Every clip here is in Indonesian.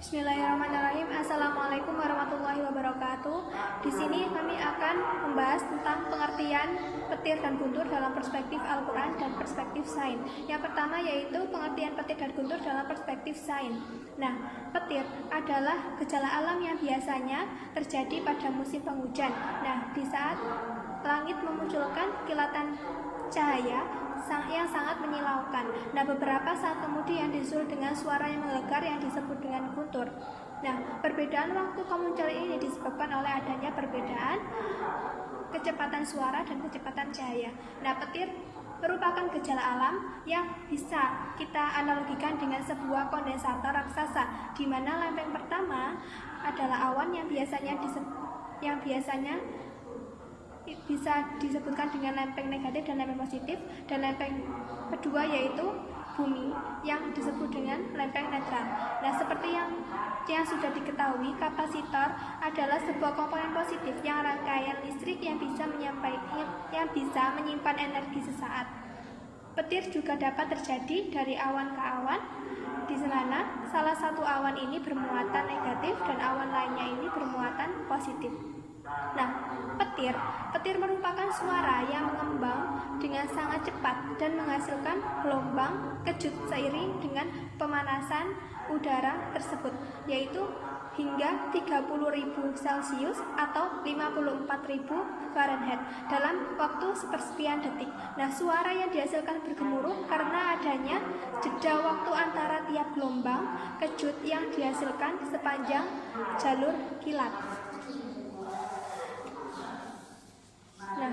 Bismillahirrahmanirrahim. Assalamualaikum warahmatullahi wabarakatuh. Di sini kami akan membahas tentang pengertian petir dan guntur dalam perspektif Al-Quran dan perspektif sains. Yang pertama yaitu pengertian petir dan guntur dalam perspektif sains. Nah, petir adalah gejala alam yang biasanya terjadi pada musim penghujan. Nah, di saat langit memunculkan kilatan cahaya yang sangat menyilaukan. Nah, beberapa saat kemudian disusul dengan suara yang menggelegar yang disebut dengan guntur. Nah, perbedaan waktu kemunculan ini disebabkan oleh adanya perbedaan kecepatan suara dan kecepatan cahaya. Nah, petir merupakan gejala alam yang bisa kita analogikan dengan sebuah kondensator raksasa, di mana lempeng pertama adalah awan yang biasanya bisa disebutkan dengan lempeng negatif dan lempeng positif, dan lempeng kedua yaitu bumi yang disebut dengan lempeng netral. Nah, seperti yang sudah diketahui, kapasitor adalah sebuah komponen positif yang rangkaian listrik yang bisa menyimpan energi sesaat. Petir juga dapat terjadi dari awan ke awan, di mana salah satu awan ini bermuatan negatif dan awan lainnya ini bermuatan positif. Nah, petir merupakan suara yang mengembang dengan sangat cepat dan menghasilkan gelombang kejut seiring dengan pemanasan udara tersebut, yaitu hingga 30.000 Celcius atau 54.000 Fahrenheit dalam waktu sepersekian detik. Nah, suara yang dihasilkan bergemuruh karena adanya jeda waktu antara tiap gelombang kejut yang dihasilkan sepanjang jalur kilat. Nah,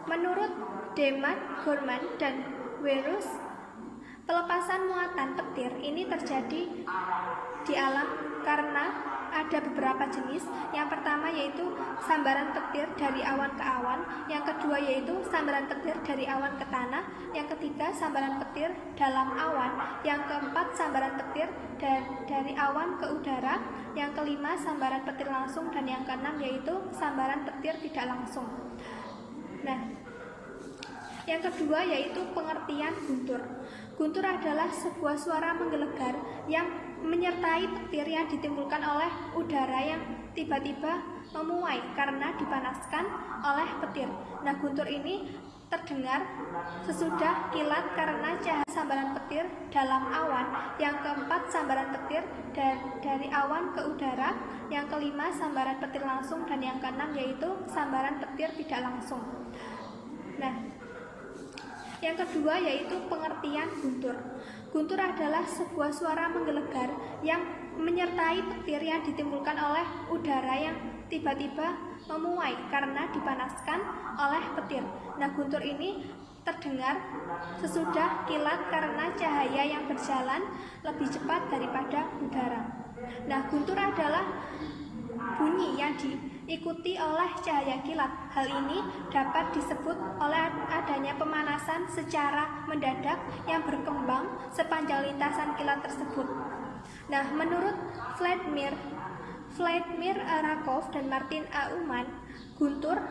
menurut Demat, Gorman, dan Werus, pelepasan muatan petir ini terjadi di alam karena ada beberapa jenis. Yang pertama yaitu sambaran petir dari awan ke awan, yang kedua yaitu sambaran petir dari awan ke tanah, yang ketiga sambaran petir dalam awan, yang keempat sambaran petir dari awan ke udara, yang kelima sambaran petir langsung, dan yang keenam yaitu sambaran petir tidak langsung. Nah, yang kedua yaitu pengertian guntur. Guntur adalah sebuah suara menggelegar yang menyertai petir yang ditimbulkan oleh udara yang tiba-tiba memuai karena dipanaskan oleh petir. Nah, guntur ini terdengar sesudah kilat karena cahaya sambaran petir dalam awan, yang keempat sambaran petir dari awan ke udara, yang kelima sambaran petir langsung, dan yang keenam yaitu sambaran petir tidak langsung. Nah, yang kedua yaitu pengertian guntur. Guntur adalah sebuah suara menggelegar yang menyertai petir yang ditimbulkan oleh udara yang tiba-tiba memuai karena dipanaskan oleh petir. Nah, guntur ini terdengar sesudah kilat karena cahaya yang berjalan lebih cepat daripada udara. Nah, guntur adalah bunyi yang diikuti oleh cahaya kilat. Hal ini dapat disebut oleh adanya pemanasan secara mendadak yang berkembang sepanjang lintasan kilat tersebut. Nah, menurut Vladimir Rakov dan Martin A. Uman, guntur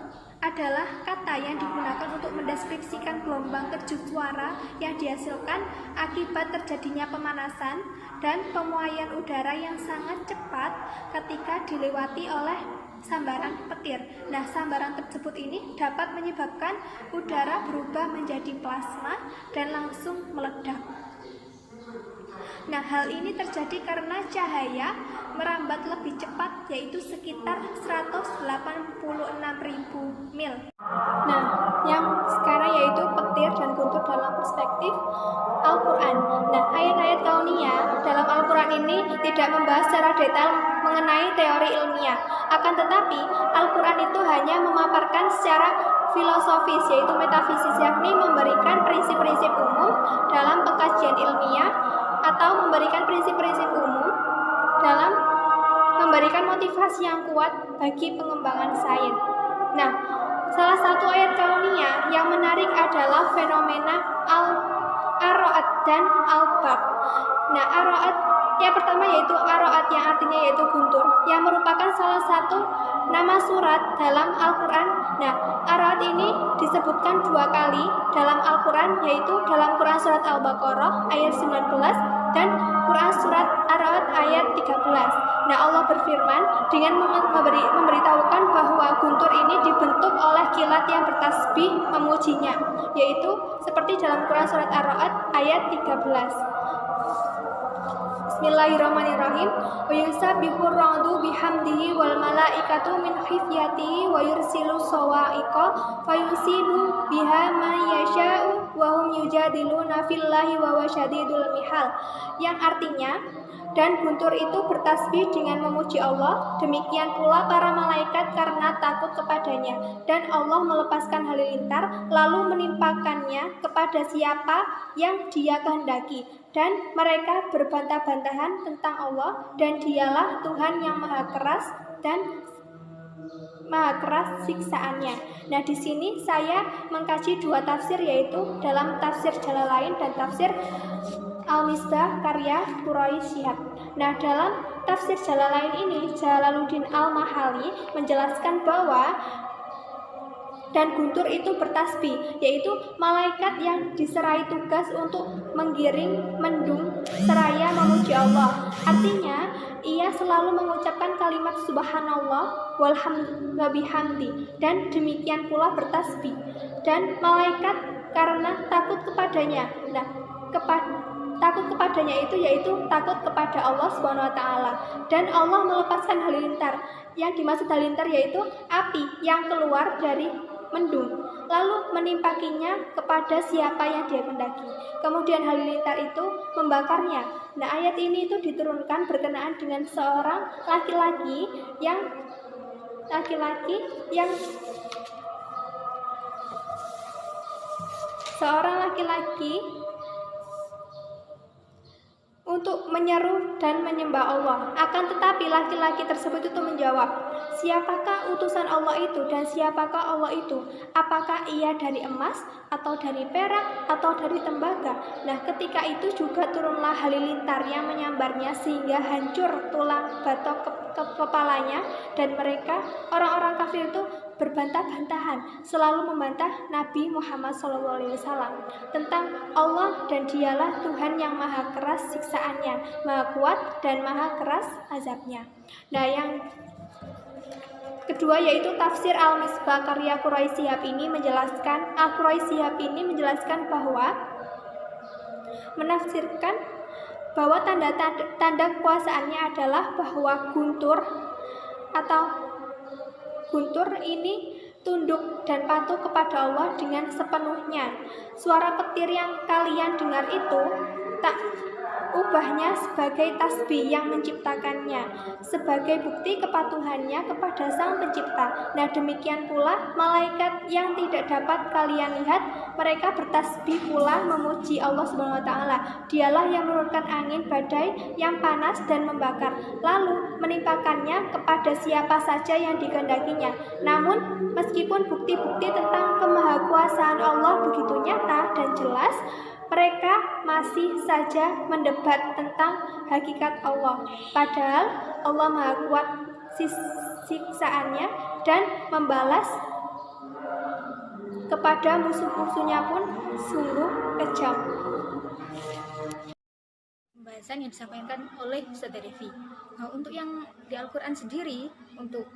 adalah kata yang digunakan untuk mendeskripsikan gelombang kejut suara yang dihasilkan akibat terjadinya pemanasan dan pemuaian udara yang sangat cepat ketika dilewati oleh sambaran petir. Nah, sambaran tersebut ini dapat menyebabkan udara berubah menjadi plasma dan langsung meledak. Nah, hal ini terjadi karena cahaya merambat lebih cepat, yaitu sekitar 186.000 mil. Nah, yang sekarang yaitu petir dan guntur dalam perspektif Al-Quran. Nah, ayat-ayat kauniyah dalam Al-Quran ini tidak membahas secara detail mengenai teori ilmiah. Akan tetapi, Al-Quran itu hanya memaparkan secara filosofis, yaitu metafisis, yakni memberikan prinsip-prinsip umum dalam pengkajian ilmiah atau memberikan prinsip-prinsip umum dalam memberikan motivasi yang kuat bagi pengembangan sains. Nah, salah satu ayat kauniyah yang menarik adalah fenomena Ar-Ra'd dan Al-Barq. Nah, Ar-Ra'd yang pertama yaitu Ar-Ra'd yang artinya yaitu guntur, yang merupakan salah satu nama surat dalam Al-Quran. Nah, Ar-Ra'd ini disebutkan 2 kali dalam Al-Quran, yaitu dalam Quran Surat Al-Baqarah ayat 19 dan Quran Surat Ar-Ra'd ayat 13. Nah, Allah berfirman dengan memberitahukan bahwa guntur ini dibentuk oleh kilat yang bertasbih memujinya, yaitu seperti dalam Quran surat Ar-Ra'd ayat 13. Bismillahirrahmanirrahim. Wa yusabbihur ra'du bihamdihi wal malaikatu min khifyatihi wa yursilu sawa'iqa fayusibu biha man yasha'u wa hum yujadiluna fillahi wa huwa syadidul mihal. Yang artinya, dan guntur itu bertasbih dengan memuji Allah, demikian pula para malaikat karena takut kepadanya, dan Allah melepaskan halilintar lalu menimpakannya kepada siapa yang Dia kehendaki, dan mereka berbantah-bantahan tentang Allah, dan Dialah Tuhan yang maha keras dan maha keras siksaannya. Nah, di sini saya mengkaji dua tafsir, yaitu dalam tafsir Jalalain dan tafsir Al-Misbah karya Quraisy Shihab. Nah, dalam tafsir Jalalain ini Jalaluddin Al-Mahali menjelaskan bahwa dan guntur itu bertasbih, yaitu malaikat yang diserai tugas untuk menggiring mendung seraya memuji Allah. Artinya, ia selalu mengucapkan kalimat subhanallah walhamdi dan demikian pula bertasbih. Dan malaikat karena takut kepadanya. Nah, takut kepadanya itu yaitu takut kepada Allah Subhanahu wa taala, dan Allah melepaskan halilintar. Yang dimaksud halilintar yaitu api yang keluar dari mendung lalu menimpakinya kepada siapa yang Dia kehendaki. Kemudian halilintar itu membakarnya. Nah, ayat ini itu diturunkan berkenaan dengan seorang laki-laki yang untuk menyeru dan menyembah Allah. Akan tetapi laki-laki tersebut itu menjawab, siapakah utusan Allah itu dan siapakah Allah itu? Apakah ia dari emas atau dari perak atau dari tembaga? Nah, ketika itu juga turunlah halilintar yang menyambarnya sehingga hancur tulang batok kepalanya, dan mereka orang-orang kafir itu berbantah-bantahan, selalu membantah Nabi Muhammad SAW tentang Allah, dan Dialah Tuhan yang maha keras siksaannya, maha kuat dan maha keras azabnya. Nah, yang kedua yaitu tafsir Al-Misbah karya Quraisy Shihab ini menjelaskan bahwa menafsirkan bahwa tanda kekuasaannya adalah bahwa guntur ini tunduk dan patuh kepada Allah dengan sepenuhnya. Suara petir yang kalian dengar itu tak ubahnya sebagai tasbih yang menciptakannya, sebagai bukti kepatuhannya kepada Sang Pencipta. Nah, demikian pula malaikat yang tidak dapat kalian lihat, mereka bertasbih pula memuji Allah Subhanahu wa taala. Dialah yang menurunkan angin badai yang panas dan membakar, lalu menimpakannya kepada siapa saja yang dikehendakinya. Namun, meskipun bukti-bukti tentang kemahakuasaan Allah begitu nyata dan jelas, mereka masih saja mendebat tentang hakikat Allah. Padahal Allah maha kuat siksaannya dan membalas kepada musuh-musuhnya pun sungguh kejam. Pembahasan yang disampaikan oleh Ustaz Devi. Nah, untuk yang di Al-Quran sendiri, untuk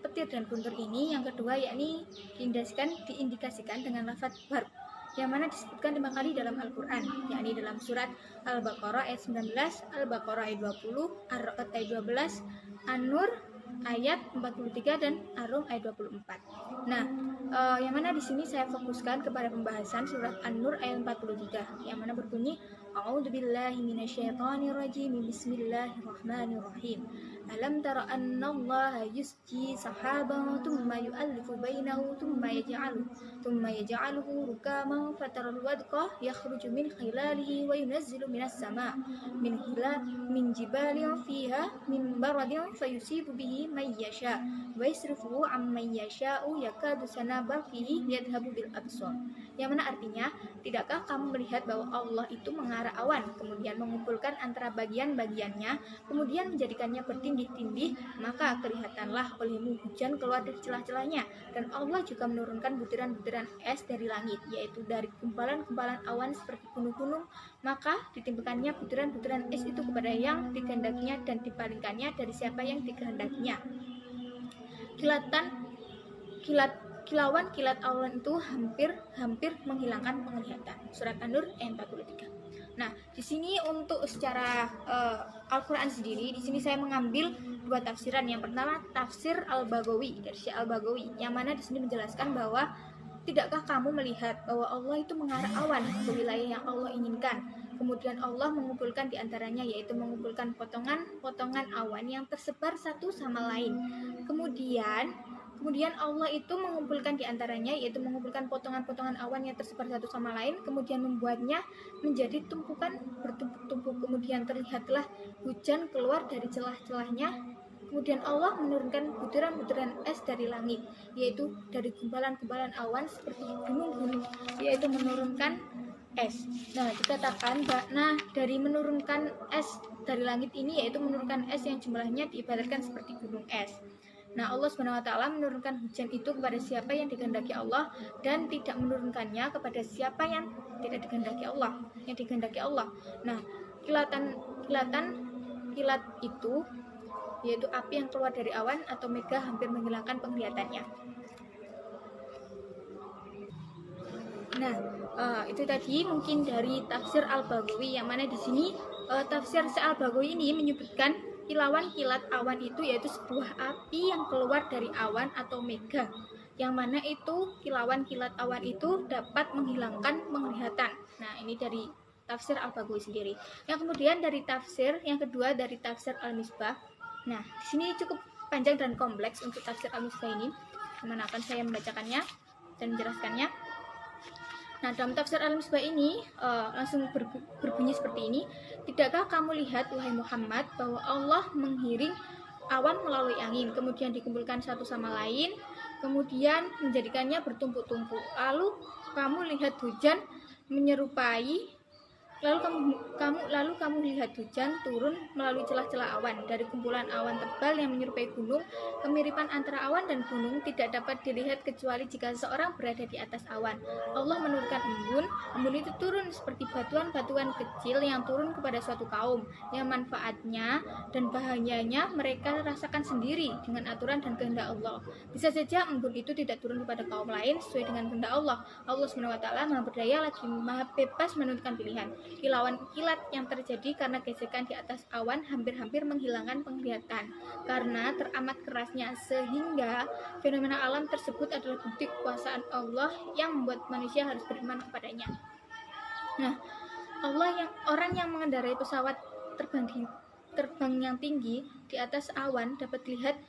petir dan guntur ini, yang kedua yakni diindikasikan dengan lafaz barq, yang mana disebutkan 5 kali dalam Al-Quran, yakni dalam surat Al-Baqarah ayat 19, Al-Baqarah ayat 20, Ar-Ra'd ayat 12, An-Nur ayat 43 dan Ar-Rum ayat 24. Nah, yang mana di sini saya fokuskan kepada pembahasan surat An-Nur ayat 43, yang mana berbunyi A'udzubillahi minasyaitonirrajim. Bismillahirrahmanirrahim. Alam tara annallaha yusji sahaban thumma yu'allifu bainahu thumma yaj'aluhu rukaman fataral wadqa yakhruju min khilalihi wa yunazzilu minas sama' min jibalin fiha min baradin fayusibu bihi man yasha wa yasrifuhu amman yasha'u yakadu sana barqihi yadhhabu bil absar. Yang mana artinya, tidakkah kamu melihat bahwa Allah itu mengarah awan, kemudian mengumpulkan antara bagian-bagiannya, kemudian menjadikannya bertindih-tindih, maka kelihatanlah olehmu hujan keluar dari celah-celahnya. Dan Allah juga menurunkan butiran-butiran es dari langit, yaitu dari gumpalan-gumpalan awan seperti gunung-gunung, maka ditimpakannya butiran-butiran es itu kepada yang dikehendakinya dan dipalingkannya dari siapa yang dikehendakinya. Kilauan kilat awan itu hampir menghilangkan penglihatan. Surat An-Nur ayat 43. Nah, di sini untuk secara Al-Qur'an sendiri, di sini saya mengambil dua tafsiran. Yang pertama tafsir Al-Baghawi dari Syekh Al-Baghawi, yang mana di sini menjelaskan bahwa tidakkah kamu melihat bahwa Allah itu mengarah awan ke wilayah yang Allah inginkan. Kemudian Allah mengumpulkan di antaranya, yaitu mengumpulkan potongan-potongan awan yang tersebar satu sama lain. Kemudian Allah itu mengumpulkan di antaranya, yaitu mengumpulkan potongan-potongan awan yang tersebar satu sama lain, kemudian membuatnya menjadi tumpukan bertumpuk-tumpuk. Kemudian terlihatlah hujan keluar dari celah-celahnya. Kemudian Allah menurunkan butiran-butiran es dari langit, yaitu dari gumpalan-gumpalan awan seperti gunung-gunung, yaitu menurunkan es. Nah, dikatakan dari menurunkan es dari langit ini, yaitu menurunkan es yang jumlahnya diibaratkan seperti gunung es. Nah, Allah SWT menurunkan hujan itu kepada siapa yang dikehendaki Allah, dan tidak menurunkannya kepada siapa yang tidak dikehendaki Allah. Nah, kilat itu yaitu api yang keluar dari awan atau mega hampir menghilangkan penglihatannya. Nah, itu tadi mungkin dari tafsir Al-Baghawi, yang mana di sini tafsir Al-Baghawi ini menyebutkan kilauan kilat awan itu yaitu sebuah api yang keluar dari awan atau mega, yang mana itu kilauan kilat awan itu dapat menghilangkan penglihatan. Nah, ini dari tafsir Al-Baghawi sendiri. Yang kemudian dari tafsir yang kedua dari tafsir Al-Misbah. Nah, di sini cukup panjang dan kompleks untuk tafsir Al-Misbah ini, kemana akan saya membacakannya dan menjelaskannya. Nah, dalam tafsir Al-Misbah ini langsung berbunyi seperti ini. Tidakkah kamu lihat, wahai Muhammad, bahwa Allah menggiring awan melalui angin, kemudian dikumpulkan satu sama lain, kemudian menjadikannya bertumpuk-tumpuk. Lalu kamu lihat hujan menyerupai Lalu kamu lihat hujan turun melalui celah-celah awan dari kumpulan awan tebal yang menyerupai gunung. Kemiripan antara awan dan gunung tidak dapat dilihat kecuali jika seseorang berada di atas awan. Allah menurunkan embun itu turun seperti batuan-batuan kecil yang turun kepada suatu kaum, yang manfaatnya dan bahayanya mereka rasakan sendiri dengan aturan dan kehendak Allah. Bisa saja embun itu tidak turun kepada kaum lain sesuai dengan kehendak Allah. Allah SWT Maha berdaya lagi Maha bebas menentukan pilihan. Kilauan kilat yang terjadi karena gesekan di atas awan hampir-hampir menghilangkan penglihatan karena teramat kerasnya, sehingga fenomena alam tersebut adalah bukti kekuasaan Allah yang membuat manusia harus beriman kepadanya. Nah, orang yang mengendarai pesawat terbang yang tinggi di atas awan dapat lihat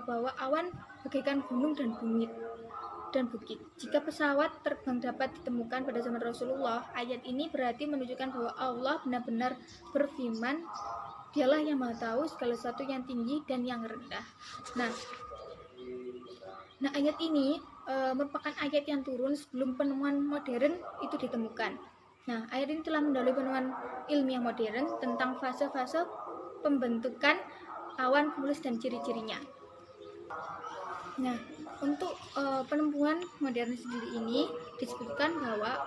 bahwa awan bagaikan gunung dan bukit. Jika pesawat terbang dapat ditemukan pada zaman Rasulullah, ayat ini berarti menunjukkan bahwa Allah benar-benar berfirman, Dialah yang Maha Tahu segala sesuatu yang tinggi dan yang rendah. Nah, ayat ini merupakan ayat yang turun sebelum penemuan modern itu ditemukan. Nah, ayat ini telah mendahului penemuan ilmiah modern tentang fase-fase pembentukan awan cumulus dan ciri-cirinya. Nah, untuk penemuan modern sendiri ini disebutkan bahwa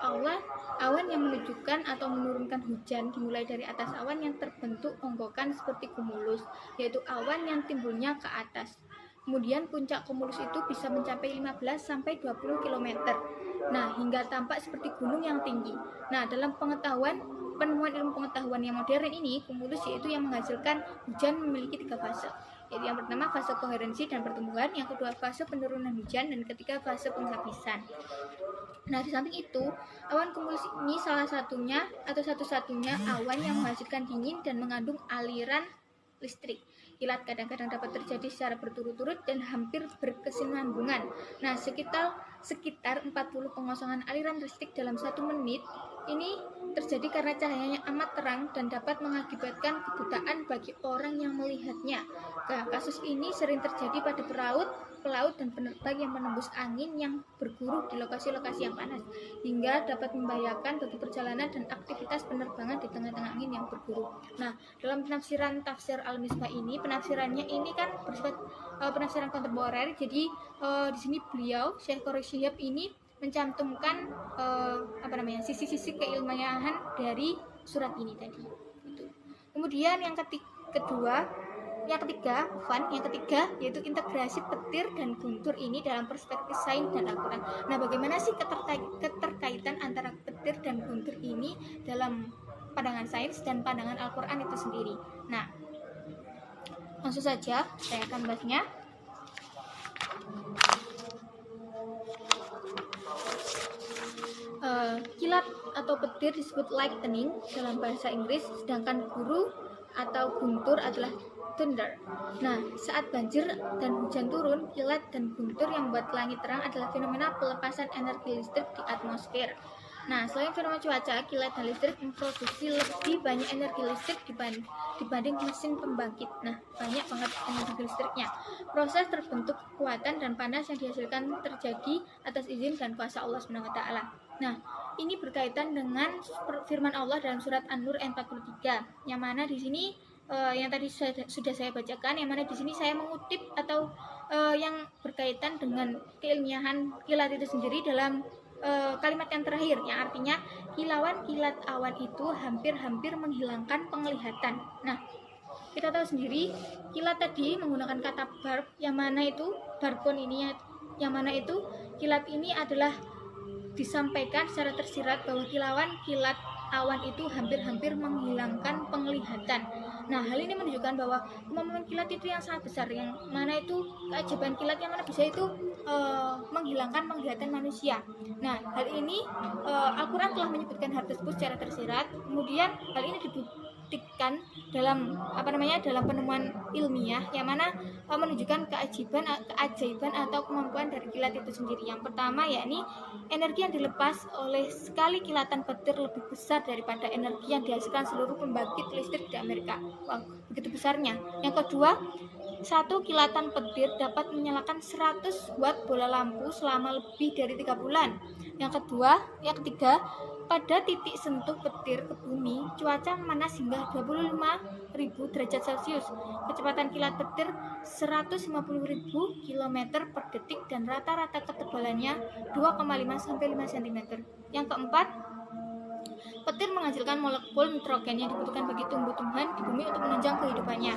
awan yang menunjukkan atau menurunkan hujan dimulai dari atas awan yang terbentuk onggokan seperti cumulus, yaitu awan yang timbulnya ke atas. Kemudian puncak cumulus itu bisa mencapai 15-20 km. Nah, hingga tampak seperti gunung yang tinggi. Nah, dalam penemuan ilmu pengetahuan yang modern ini, cumulus yaitu yang menghasilkan hujan memiliki 3 fase. Yaitu yang pertama fase koherensi dan pertumbuhan, yang kedua fase penurunan hujan, dan ketiga fase penghabisan. Nah, di samping itu, awan cumulus ini salah satunya atau satu-satunya awan yang menghasilkan dingin dan mengandung aliran listrik. Kilat kadang-kadang dapat terjadi secara berturut-turut dan hampir berkesinambungan. Nah, sekitar 40 pengosongan aliran listrik dalam 1 menit ini terjadi karena cahayanya amat terang dan dapat mengakibatkan kebutaan bagi orang yang melihatnya. Nah, kasus ini sering terjadi pada pelaut dan penerbang yang menembus angin yang berguru di lokasi-lokasi yang panas, hingga dapat membahayakan bagi perjalanan dan aktivitas penerbangan di tengah-tengah angin yang berguru. Nah, dalam penafsiran tafsir Al-Misbah ini, penafsirannya ini kan bersifat penafsiran kontemporer. Jadi di sini beliau Syekh Quraisy Shihab ini mencantumkan sisi-sisi keilmiahan dari surat ini tadi. Gitu. Kemudian yang ketiga yaitu integrasi petir dan guntur ini dalam perspektif sains dan Al-Quran. Nah, bagaimana sih keterkaitan antara petir dan guntur ini dalam pandangan sains dan pandangan Al-Quran itu sendiri? Nah, langsung saja saya akan bahasnya. Kilat atau petir disebut lightning dalam bahasa Inggris, sedangkan guru atau guntur adalah thunder. Nah, saat banjir dan hujan turun, kilat dan guntur yang membuat langit terang adalah fenomena pelepasan energi listrik di atmosfer. Nah, selain fenomena cuaca, kilat dan listrik memproduksi lebih banyak energi listrik dibanding mesin pembangkit. Nah, banyak banget energi listriknya. Proses terbentuk kekuatan dan panas yang dihasilkan terjadi atas izin dan kuasa Allah SWT. Nah, ini berkaitan dengan firman Allah dalam surat An-Nur ayat 43, yang mana di sini yang tadi sudah saya bacakan, yang mana di sini saya mengutip atau yang berkaitan dengan keilmiahan kilat itu sendiri dalam kalimat yang terakhir, yang artinya kilauan kilat awan itu hampir-hampir menghilangkan penglihatan. Nah, kita tahu sendiri kilat tadi menggunakan kata barb, yang mana itu barbon ini, yang mana itu kilat ini adalah disampaikan secara tersirat bahwa kilauan kilat awan itu hampir-hampir menghilangkan penglihatan. Nah, hal ini menunjukkan bahwa kemampuan kilat itu yang sangat besar, yang mana itu keajaiban kilat yang mana bisa itu menghilangkan penglihatan manusia. Nah, hal ini Al-Quran telah menyebutkan hal tersebut secara tersirat. Kemudian hal ini dibuktikan dalam dalam penemuan ilmiah, yang mana menunjukkan keajaiban atau kemampuan dari kilat itu sendiri. Yang pertama yakni energi yang dilepas oleh sekali kilatan petir lebih besar daripada energi yang dihasilkan seluruh pembangkit listrik di Amerika. Wow, begitu besarnya. Yang kedua, satu kilatan petir dapat menyalakan 100 watt bola lampu selama lebih dari 3 bulan. Yang ketiga, pada titik sentuh petir ke bumi, cuaca memanas hingga 25.000 derajat Celcius. Kecepatan kilat petir 150.000 km per detik dan rata-rata ketebalannya 2,5 sampai 5 cm. Yang keempat, petir menghasilkan molekul nitrogen yang dibutuhkan bagi tumbuh-tumbuhan di bumi untuk menunjang kehidupannya.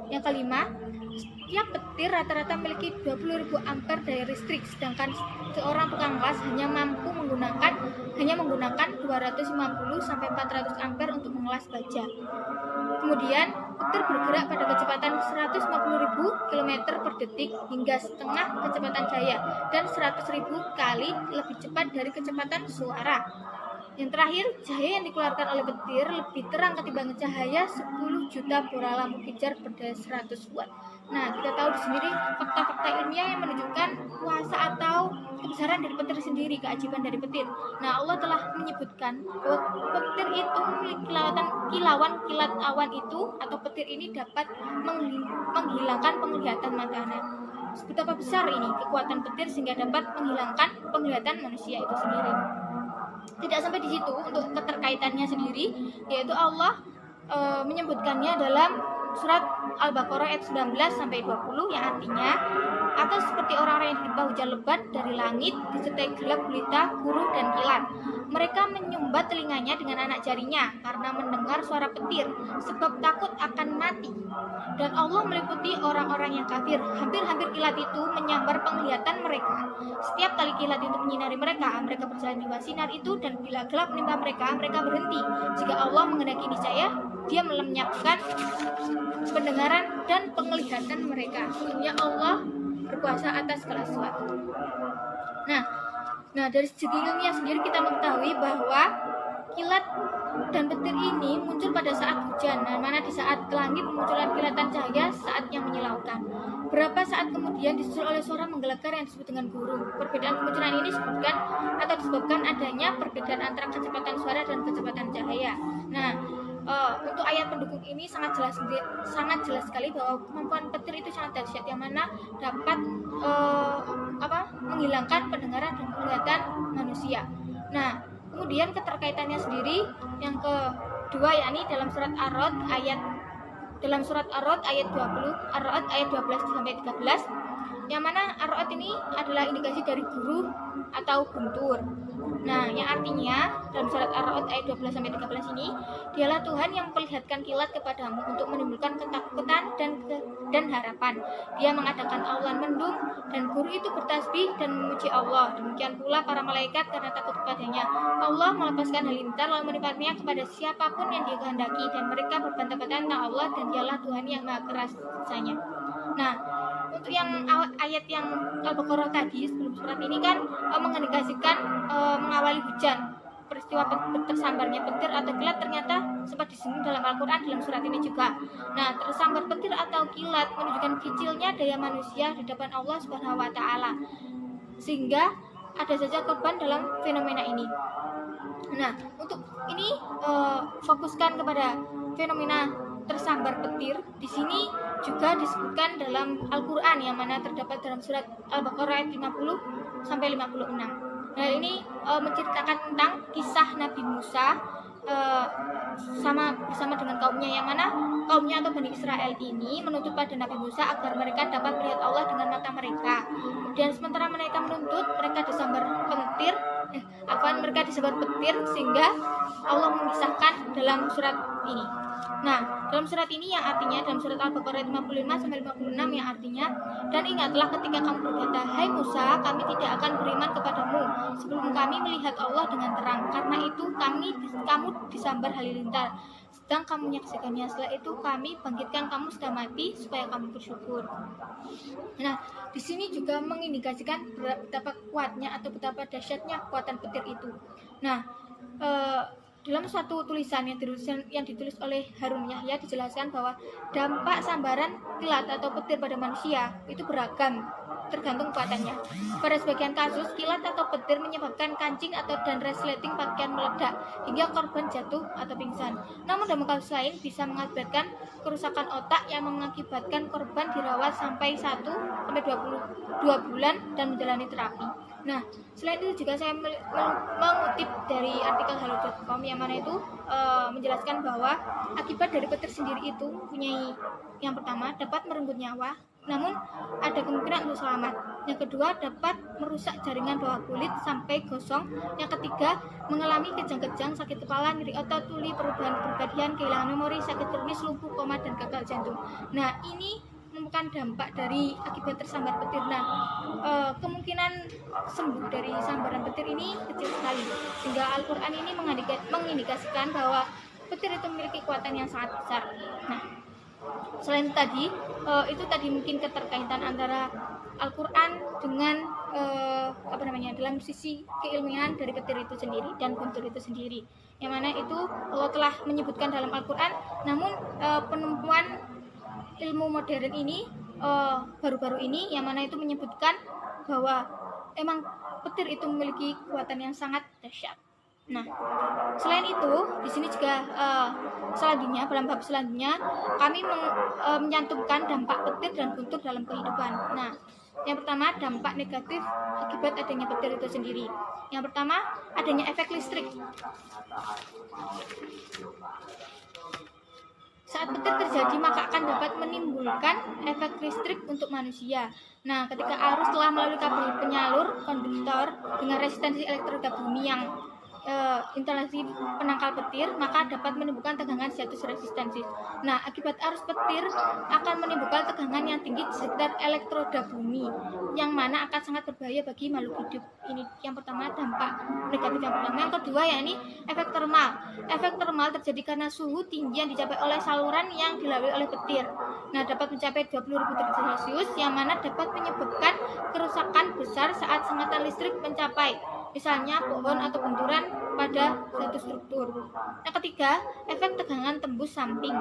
Yang kelima, setiap petir rata-rata memiliki 20.000 ampere daya listrik, sedangkan seorang tukang las hanya menggunakan 250 sampai 400 ampere untuk mengelas baja. Kemudian, petir bergerak pada kecepatan 150.000 km per detik hingga setengah kecepatan cahaya dan 100.000 kali lebih cepat dari kecepatan suara. Yang terakhir, cahaya yang dikeluarkan oleh petir lebih terang ketimbang cahaya 10 juta bola lampu pijar berdaya 100 watt. Nah, kita tahu di sini fakta-fakta ilmiah yang menunjukkan kuasa atau kebesaran dari petir sendiri, keajaiban dari petir. Nah, Allah telah menyebutkan bahwa petir itu memiliki kilauan kilat awan itu atau petir ini dapat menghilangkan penglihatan mata. Betapa besar ini kekuatan petir sehingga dapat menghilangkan penglihatan manusia itu sendiri. Tidak sampai di situ, untuk keterkaitannya sendiri, yaitu Allah menyebutkannya dalam surat Al-Baqarah ayat 19 sampai 20, yang artinya atau seperti orang-orang yang ditimpa hujan lebat dari langit disertai gelap gulita, guru dan kilat. Mereka menyumbat telinganya dengan anak jarinya karena mendengar suara petir, sebab takut akan mati. Dan Allah meliputi orang-orang yang kafir. Hampir-hampir kilat itu menyambar penglihatan mereka. Setiap kali kilat itu menyinari mereka berjalan di bawah sinar itu, dan bila gelap menimpa mereka berhenti. Jika Allah menghendaki niscaya, Dia melenyapkan pendengaran dan penglihatan mereka. Sesungguhnya Allah berkuasa atas segala sesuatu. Nah, dari segi ilmiah sendiri kita mengetahui bahwa kilat Dan petir ini muncul pada saat hujan, nah, mana di saat langit memunculkan kilatan cahaya saat yang menyilaukan. Beberapa saat kemudian disusul oleh suara menggelegar yang disebut dengan gurung. Perbedaan kemunculan ini disebabkan adanya perbedaan antara kecepatan suara dan kecepatan cahaya. Nah, untuk ayat pendukung ini sangat jelas sekali bahwa kemampuan petir itu sangat dahsyat, yang mana dapat menghilangkan pendengaran dan penglihatan manusia. Nah, kemudian keterkaitannya sendiri yang kedua yakni dalam surat Ar-Ra'd ayat 20, Ar-Ra'd ayat 12 sampai 13, yang mana Ar-Ra'd ini adalah indikasi dari guru atau guntur. Nah, yang artinya dalam surat Ar-Ra'd ayat 12 sampai 13 ini, dialah Tuhan yang memperlihatkan kilat kepadamu untuk menimbulkan ketakutan dan harapan. Dia mengadakan awan mendung dan guru itu bertasbih dan memuji Allah. Demikian pula para malaikat karena takut kepadanya. Allah melepaskan halilintar lalu menimpakannya kepada siapapun yang Dia kehendaki, dan mereka berbantah-bantah tentang Allah, dan Dialah Tuhan yang Maha Kerasanya. Nah, untuk yang ayat yang Al-Baqarah tadi sebelum surat ini kan mengindikasikan mengawali hujan. Peristiwa tersambarnya petir atau kilat ternyata sempat disinggung dalam Al-Quran dalam surat ini juga. Nah, tersambar petir atau kilat menunjukkan kecilnya daya manusia di depan Allah Subhanahu wa Ta'ala, sehingga ada saja korban dalam fenomena ini. Nah, untuk ini fokuskan kepada fenomena tersambar petir. Di sini juga disebutkan dalam Al-Quran, yang mana terdapat dalam surat Al-Baqarah ayat 50 sampai 56. Nah, ini menceritakan tentang kisah Nabi Musa bersama dengan kaumnya, yang mana kaumnya atau Bani Israel ini menuntut pada Nabi Musa agar mereka dapat melihat Allah dengan mata mereka. Dan sementara mereka menuntut, mereka disambar petir sehingga Allah mengisahkan dalam surat ini. Nah, dalam surat ini yang artinya dalam surat Al-Baqarah 55 sampai 56 yang artinya, dan ingatlah ketika kamu berkata, hai Musa, kami tidak akan beriman kepadamu sebelum kami melihat Allah dengan terang. Karena itu kamu disambar halilintar sedang kamu menyaksikannya. Setelah itu kami bangkitkan kamu sudah mati supaya kamu bersyukur. Nah, di sini juga mengindikasikan betapa kuatnya atau betapa dahsyatnya kekuatan petir itu. Nah, dalam suatu tulisan yang ditulis oleh Harun Yahya dijelaskan bahwa dampak sambaran kilat atau petir pada manusia itu beragam, tergantung kekuatannya. Pada sebagian kasus, kilat atau petir menyebabkan kancing dan resleting pakaian meledak hingga korban jatuh atau pingsan. Namun dalam kasus lain bisa mengakibatkan kerusakan otak yang mengakibatkan korban dirawat sampai 1-2 bulan dan menjalani terapi. Nah, selain itu juga saya mengutip dari artikel halo.com yang mana itu menjelaskan bahwa akibat dari petir sendiri itu punya, yang pertama dapat merenggut nyawa, namun ada kemungkinan untuk selamat. Yang kedua dapat merusak jaringan bawah kulit sampai gosong. Yang ketiga mengalami kejang-kejang, sakit kepala, nyeri otot, tuli, perubahan kepribadian, kehilangan memori, sakit kronis, lumpuh, koma, dan gagal jantung. Nah, ini merupakan dampak dari akibat tersambar petir. Nah, kemungkinan sembuh dari sambaran petir ini kecil sekali, sehingga Al-Quran ini mengindikasikan bahwa petir itu memiliki kekuatan yang sangat besar. Nah, selain itu tadi mungkin keterkaitan antara Al-Quran dengan dalam sisi keilmian dari petir itu sendiri dan guntur itu sendiri, yang mana itu Allah telah menyebutkan dalam Al-Quran. Namun penemuan ilmu modern ini baru-baru ini, yang mana itu menyebutkan bahwa emang petir itu memiliki kekuatan yang sangat dahsyat. Nah, selain itu di sini juga selanjutnya dalam bab selanjutnya kami menyantumkan dampak petir dan guntur dalam kehidupan. Nah, yang pertama dampak negatif akibat adanya petir itu sendiri. Yang pertama adanya efek listrik. Saat petir terjadi maka akan dapat menimbulkan efek listrik untuk manusia. Nah, ketika arus telah melalui kabel penyalur konduktor dengan resistensi elektroda bumi yang instalasi penangkal petir, maka dapat menimbulkan tegangan status resistensi. Nah, akibat arus petir akan menimbulkan tegangan yang tinggi di sekitar elektroda bumi, yang mana akan sangat berbahaya bagi makhluk hidup. Ini yang pertama, dampak negatif yang pertama. Yang kedua yakni efek termal. Efek termal terjadi karena suhu tinggi yang dicapai oleh saluran yang dilalui oleh petir. Nah, dapat mencapai 20.000 derajat Celcius, yang mana dapat menyebabkan kerusakan besar saat sengatan listrik mencapai misalnya pohon atau benturan pada suatu struktur. Yang ketiga, efek tegangan tembus samping.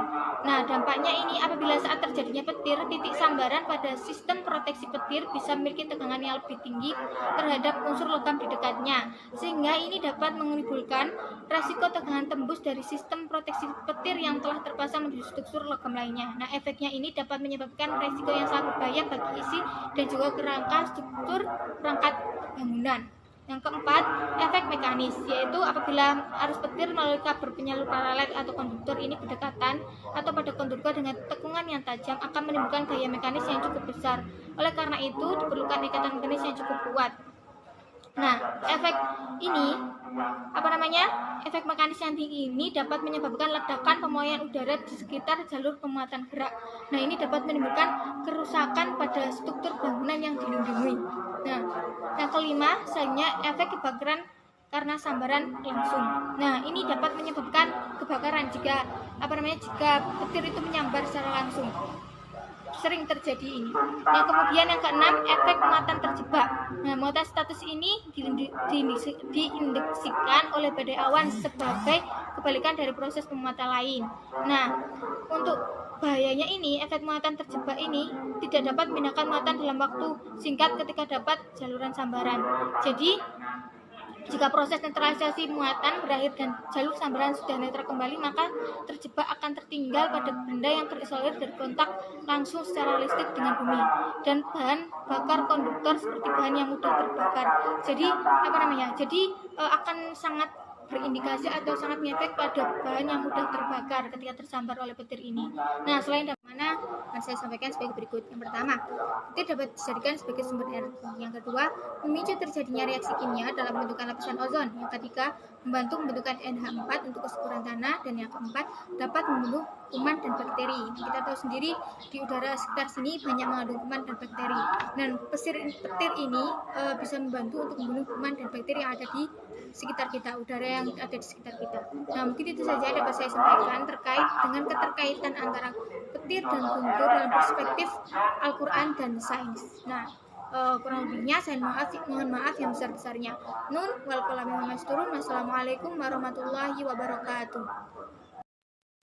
Nah, dampaknya ini apabila saat terjadinya petir, titik sambaran pada sistem proteksi petir bisa memiliki tegangan yang lebih tinggi terhadap unsur logam di dekatnya, sehingga ini dapat menimbulkan resiko tegangan tembus dari sistem proteksi petir yang telah terpasang di struktur logam lainnya. Nah, efeknya ini dapat menyebabkan resiko yang sangat berbahaya bagi isi dan juga kerangka struktur perangkat bangunan. Yang keempat, efek mekanis, yaitu apabila arus petir melalui kabel penyalur paralel atau konduktor ini berdekatan atau pada konduktor dengan tekungan yang tajam akan menimbulkan gaya mekanis yang cukup besar. Oleh karena itu, diperlukan ikatan mekanis yang cukup kuat. Nah, efek mekanis yang tinggi ini dapat menyebabkan ledakan pemuaian udara di sekitar jalur pemuatan gerak. Nah, ini dapat menimbulkan kerusakan pada struktur bangunan yang dilindungi. Nah, yang kelima, selanjutnya efek kebakaran karena sambaran langsung. Nah, ini dapat menyebabkan kebakaran jika petir itu menyambar secara langsung. Sering terjadi ini. Yang kemudian yang keenam, efek muatan terjebak. Nah, muatan status ini diindeksikan oleh badai awan sebagai kebalikan dari proses pemuatan lain. Nah, untuk bahayanya ini, efek muatan terjebak ini tidak dapat memindahkan muatan dalam waktu singkat ketika dapat jaluran sambaran. Jadi, jika proses netralisasi muatan berakhir dan jalur sambaran sudah netral kembali, maka terjebak akan tertinggal pada benda yang terisolir dari kontak langsung secara listrik dengan bumi dan bahan bakar konduktor seperti bahan yang mudah terbakar. Jadi akan sangat berindikasi atau sangat ngefek pada bahan yang mudah terbakar ketika tersambar oleh petir ini. Nah, selain dari mana akan saya sampaikan sebagai berikut. Yang pertama, petir dapat dijadikan sebagai sumber energi. Yang kedua, memicu terjadinya reaksi kimia dalam pembentukan lapisan ozon. Yang ketiga, membantu pembentukan NH4 untuk kesuburan tanah. Dan yang keempat, dapat membunuh kuman dan bakteri. Kita tahu sendiri di udara sekitar sini banyak mengandung kuman dan bakteri. Dan petir ini bisa membantu untuk membunuh kuman dan bakteri yang ada di sekitar kita, udara yang ada di sekitar kita. Nah, mungkin itu saja dapat saya sampaikan terkait dengan keterkaitan antara petir dan guntur dalam perspektif Al-Quran dan sains. Nah, kurang lebihnya saya mohon maaf yang besar-besarnya. Nun wal qalami wa masturun. Wassalamualaikum warahmatullahi wabarakatuh.